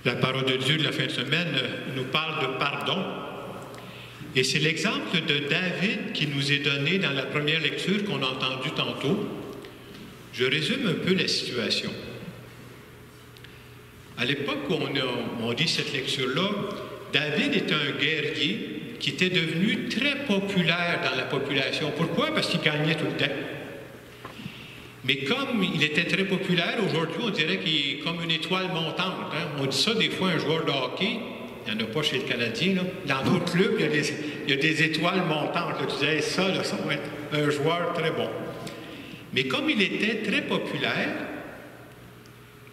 La parole de Dieu de la fin de semaine nous parle de pardon. Et c'est l'exemple de David qui nous est donné dans la première lecture qu'on a entendue tantôt. Je résume un peu la situation. À l'époque où on lit cette lecture-là, David est un guerrier qui était devenu très populaire dans la population. Pourquoi? Parce qu'il gagnait tout le temps. Mais comme il était très populaire, aujourd'hui, on dirait qu'il est comme une étoile montante. Hein? On dit ça des fois, un joueur de hockey, il n'y en a pas chez le Canadien, là. Dans d'autres clubs, il y a des étoiles montantes. Là. Tu disais, ça va être un joueur très bon. Mais comme il était très populaire,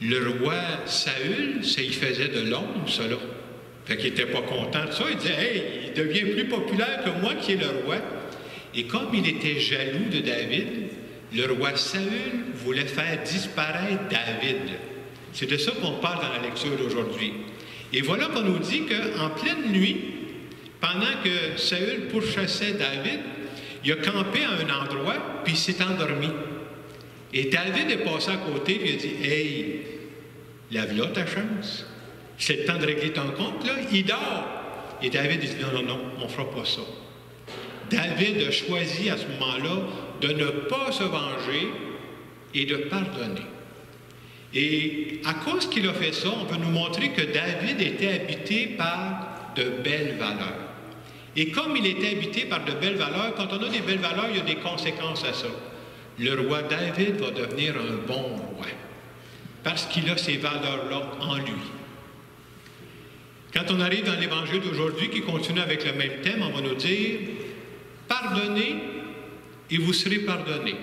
le roi Saül, ça y faisait de l'ombre, ça là. Fait qu'il n'était pas content de ça. Il disait, hey, il devient plus populaire que moi qui est le roi. Et comme il était jaloux de David, le roi Saül voulait faire disparaître David. C'est de ça qu'on parle dans la lecture d'aujourd'hui. Et voilà qu'on nous dit qu'en pleine nuit, pendant que Saül pourchassait David, il a campé à un endroit, puis il s'est endormi. Et David est passé à côté, puis il a dit, « Hey, lave-là ta chance. C'est le temps de régler ton compte, là. Il dort. » Et David dit, « Non, on ne fera pas ça. » David a choisi à ce moment-là de ne pas se venger et de pardonner. Et à cause qu'il a fait ça, on veut nous montrer que David était habité par de belles valeurs. Et comme il était habité par de belles valeurs, quand on a des belles valeurs, il y a des conséquences à ça. Le roi David va devenir un bon roi, parce qu'il a ces valeurs-là en lui. Quand on arrive dans l'Évangile d'aujourd'hui, qui continue avec le même thème, on va nous dire « Pardonnez et vous serez pardonnés.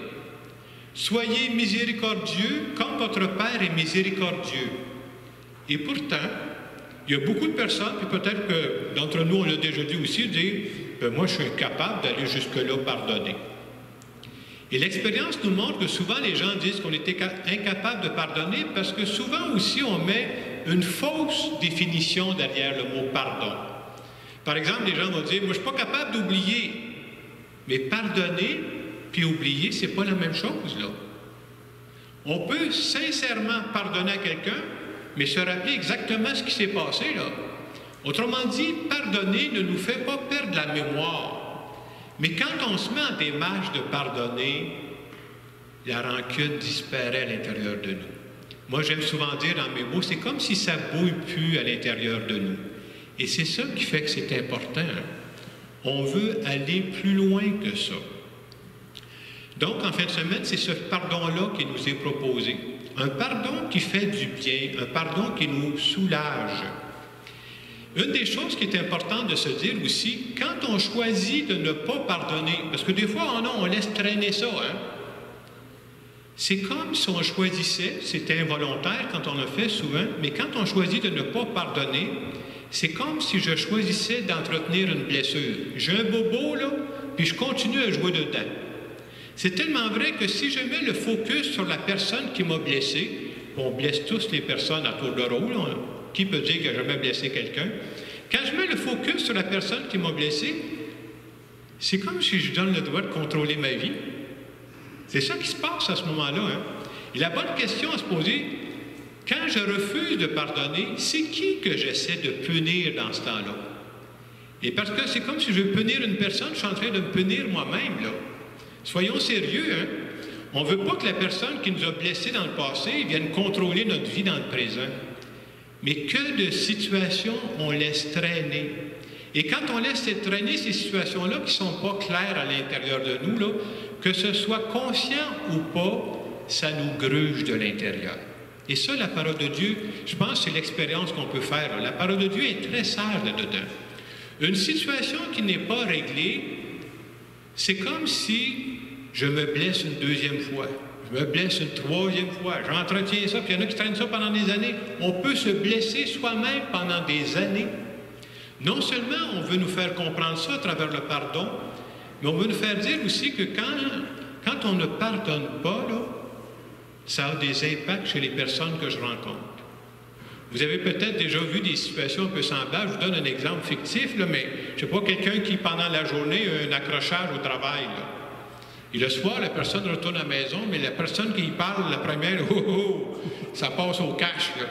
Soyez miséricordieux comme votre Père est miséricordieux. » Et pourtant, il y a beaucoup de personnes, puis peut-être que d'entre nous, on l'a déjà dit aussi, dire « Moi, je suis incapable d'aller jusque-là pardonner. » Et l'expérience nous montre que souvent, les gens disent qu'on est incapable de pardonner parce que souvent aussi, on met une fausse définition derrière le mot « pardon ». Par exemple, les gens vont dire « Moi, je ne suis pas capable d'oublier. » Mais pardonner puis oublier, ce n'est pas la même chose, là. On peut sincèrement pardonner à quelqu'un, mais se rappeler exactement ce qui s'est passé, là. Autrement dit, pardonner ne nous fait pas perdre la mémoire. Mais quand on se met en démarche de pardonner, la rancune disparaît à l'intérieur de nous. Moi, j'aime souvent dire dans mes mots, c'est comme si ça ne bouille plus à l'intérieur de nous. Et c'est ça qui fait que c'est important. Hein? On veut aller plus loin que ça. Donc, en fin de semaine, c'est ce pardon-là qui nous est proposé. Un pardon qui fait du bien, un pardon qui nous soulage. Une des choses qui est importante de se dire aussi, quand on choisit de ne pas pardonner, parce que des fois, on laisse traîner ça, hein? C'est comme si on choisissait, c'est involontaire quand on le fait souvent, mais quand on choisit de ne pas pardonner, c'est comme si je choisissais d'entretenir une blessure. J'ai un bobo, là, puis je continue à jouer dedans. C'est tellement vrai que si je mets le focus sur la personne qui m'a blessé, on blesse tous les personnes à tour de rôle, hein? Qui peut dire qu'il n'a jamais blessé quelqu'un? Quand je mets le focus sur la personne qui m'a blessé, c'est comme si je donne le droit de contrôler ma vie. C'est ça qui se passe à ce moment-là. Hein? Et la bonne question à se poser, quand je refuse de pardonner, c'est qui que j'essaie de punir dans ce temps-là? Et parce que c'est comme si je veux punir une personne, je suis en train de me punir moi-même, là. Soyons sérieux, hein? On ne veut pas que la personne qui nous a blessés dans le passé vienne contrôler notre vie dans le présent. Mais que de situations on laisse traîner. Et quand on laisse traîner ces situations-là qui ne sont pas claires à l'intérieur de nous, là, que ce soit conscient ou pas, ça nous gruge de l'intérieur. Et ça, la parole de Dieu, je pense que c'est l'expérience qu'on peut faire. Là. La parole de Dieu est très sage là-dedans. Une situation qui n'est pas réglée, c'est comme si je me blesse une deuxième fois. Je me blesse une troisième fois. J'entretiens ça, puis il y en a qui traînent ça pendant des années. On peut se blesser soi-même pendant des années. Non seulement on veut nous faire comprendre ça à travers le pardon, mais on veut nous faire dire aussi que quand on ne pardonne pas, là, ça a des impacts chez les personnes que je rencontre. Vous avez peut-être déjà vu des situations un peu semblables. Je vous donne un exemple fictif, là, mais je ne sais pas, quelqu'un qui, pendant la journée, a un accrochage au travail, là. Et le soir, la personne retourne à la maison, mais la personne qui y parle, la première, ça passe au cash, là.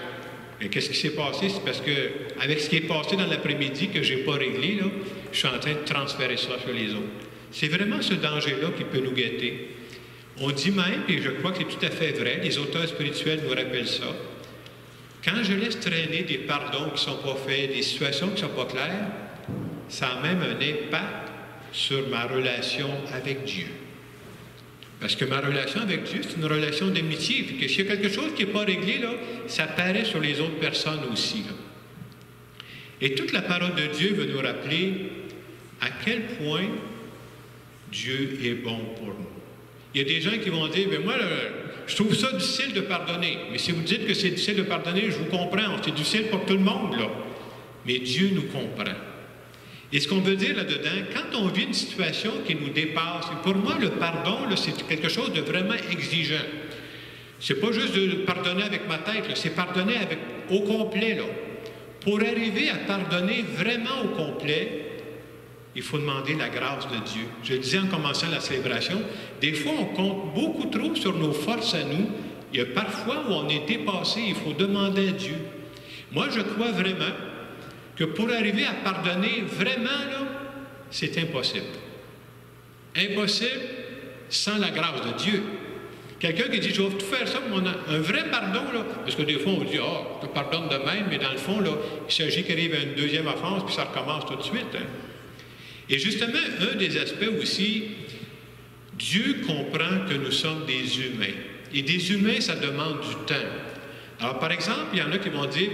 Et qu'est-ce qui s'est passé? C'est parce que, avec ce qui est passé dans l'après-midi que je n'ai pas réglé, là, je suis en train de transférer ça sur les autres. C'est vraiment ce danger-là qui peut nous guetter. On dit même, et je crois que c'est tout à fait vrai, les auteurs spirituels nous rappellent ça, quand je laisse traîner des pardons qui ne sont pas faits, des situations qui ne sont pas claires, ça a même un impact sur ma relation avec Dieu. Parce que ma relation avec Dieu, c'est une relation d'amitié. Puis que s'il y a quelque chose qui n'est pas réglé, là, ça paraît sur les autres personnes aussi. Là. Et toute la parole de Dieu veut nous rappeler à quel point Dieu est bon pour nous. Il y a des gens qui vont dire, bien moi, là, je trouve ça difficile de pardonner. Mais si vous dites que c'est difficile de pardonner, je vous comprends. C'est difficile pour tout le monde, là. Mais Dieu nous comprend. Et ce qu'on veut dire là-dedans, quand on vit une situation qui nous dépasse, et pour moi, le pardon, là, c'est quelque chose de vraiment exigeant. C'est pas juste de pardonner avec ma tête, c'est pardonner au complet. Là. Pour arriver à pardonner vraiment au complet, il faut demander la grâce de Dieu. Je le disais en commençant la célébration, des fois, on compte beaucoup trop sur nos forces à nous. Il y a parfois où on est dépassé, il faut demander à Dieu. Moi, je crois vraiment que pour arriver à pardonner vraiment, là, c'est impossible. Impossible sans la grâce de Dieu. Quelqu'un qui dit, je vais tout faire ça, mais on a un vrai pardon, là, parce que des fois, on dit, je te pardonne de même, mais dans le fond, là, il s'agit qu'il arrive à une deuxième offense, puis ça recommence tout de suite. Hein. Et justement, un des aspects aussi, Dieu comprend que nous sommes des humains. Et des humains, ça demande du temps. Alors, par exemple, il y en a qui vont dire,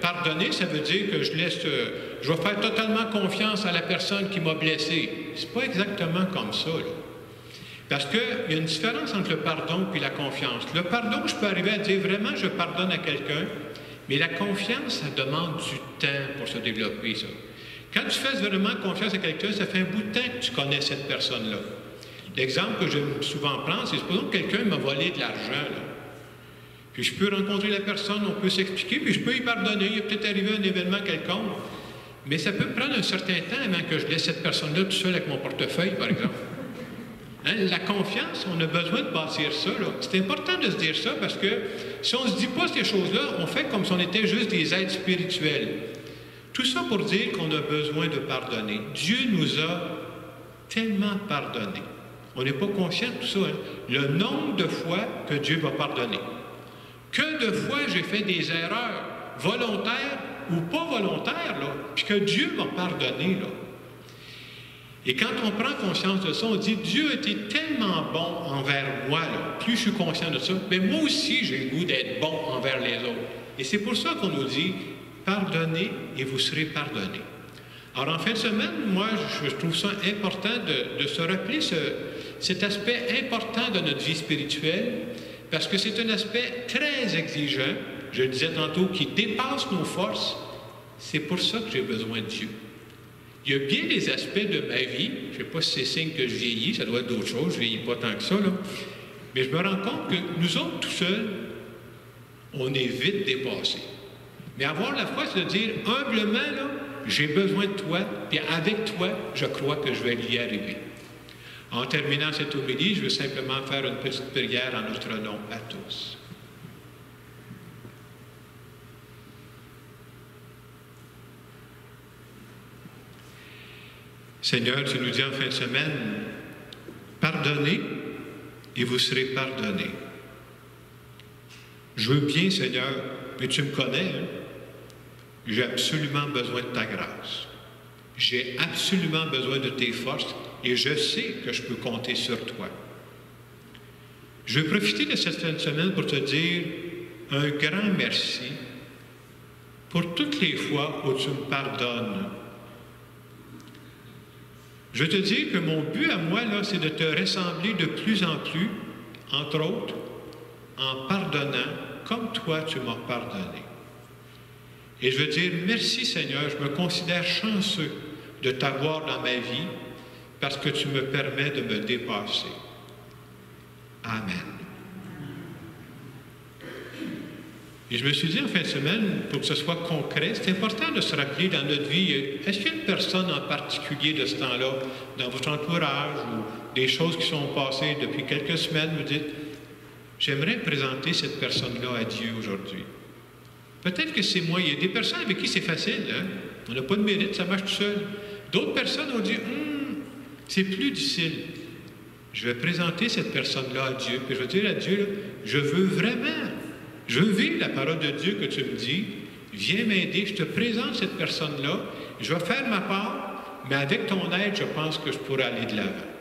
pardonner, ça veut dire que je vais faire totalement confiance à la personne qui m'a blessé. C'est pas exactement comme ça, là. Parce qu'il y a une différence entre le pardon et la confiance. Le pardon, je peux arriver à dire vraiment, je pardonne à quelqu'un, mais la confiance, ça demande du temps pour se développer, ça. Quand tu fais vraiment confiance à quelqu'un, ça fait un bout de temps que tu connais cette personne-là. L'exemple que j'aime souvent prendre, c'est supposons que quelqu'un m'a volé de l'argent, là. Puis je peux rencontrer la personne, on peut s'expliquer, puis je peux y pardonner. Il est peut-être arrivé un événement quelconque. Mais ça peut prendre un certain temps avant que je laisse cette personne-là tout seul avec mon portefeuille, par exemple. Hein? La confiance, on a besoin de bâtir ça. C'est important de se dire ça parce que si on ne se dit pas ces choses-là, on fait comme si on était juste des êtres spirituels. Tout ça pour dire qu'on a besoin de pardonner. Dieu nous a tellement pardonné. On n'est pas conscient de tout ça. Hein? Le nombre de fois que Dieu va pardonner. Que de fois j'ai fait des erreurs volontaires ou pas volontaires, là, puis que Dieu m'a pardonné. Là. Et quand on prend conscience de ça, on dit Dieu a été tellement bon envers moi, là, plus je suis conscient de ça, mais moi aussi j'ai le goût d'être bon envers les autres. Et c'est pour ça qu'on nous dit pardonnez et vous serez pardonnés. Alors en fin de semaine, moi je trouve ça important de se rappeler cet aspect important de notre vie spirituelle. Parce que c'est un aspect très exigeant, je le disais tantôt, qui dépasse nos forces. C'est pour ça que j'ai besoin de Dieu. Il y a bien des aspects de ma vie, je ne sais pas si c'est signe que je vieillis, ça doit être d'autres choses, je ne vieillis pas tant que ça, là. Mais je me rends compte que nous autres, tout seuls, on est vite dépassés. Mais avoir la foi, c'est de dire, humblement, là, j'ai besoin de toi, puis avec toi, je crois que je vais y arriver. En terminant cette homélie, je veux simplement faire une petite prière en notre nom à tous. Seigneur, tu nous dis en fin de semaine, pardonnez et vous serez pardonnés. Je veux bien, Seigneur, mais tu me connais, hein? J'ai absolument besoin de ta grâce. J'ai absolument besoin de tes forces. Et je sais que je peux compter sur toi. Je vais profiter de cette fin de semaine pour te dire un grand merci pour toutes les fois où tu me pardonnes. Je veux te dire que mon but à moi, là, c'est de te ressembler de plus en plus, entre autres, en pardonnant comme toi tu m'as pardonné. Et je veux dire merci Seigneur, je me considère chanceux de t'avoir dans ma vie, parce que tu me permets de me dépasser. Amen. Et je me suis dit en fin de semaine, pour que ce soit concret, c'est important de se rappeler dans notre vie, est-ce qu'il y a une personne en particulier de ce temps-là, dans votre entourage, ou des choses qui sont passées depuis quelques semaines, vous dites, j'aimerais présenter cette personne-là à Dieu aujourd'hui. Peut-être que c'est moi. Il y a des personnes avec qui c'est facile. Hein? On n'a pas de mérite, ça marche tout seul. D'autres personnes ont dit, c'est plus difficile. Je vais présenter cette personne-là à Dieu. Puis je vais dire à Dieu, là, je veux vivre la parole de Dieu que tu me dis. Viens m'aider, je te présente cette personne-là. Je vais faire ma part, mais avec ton aide, je pense que je pourrai aller de l'avant.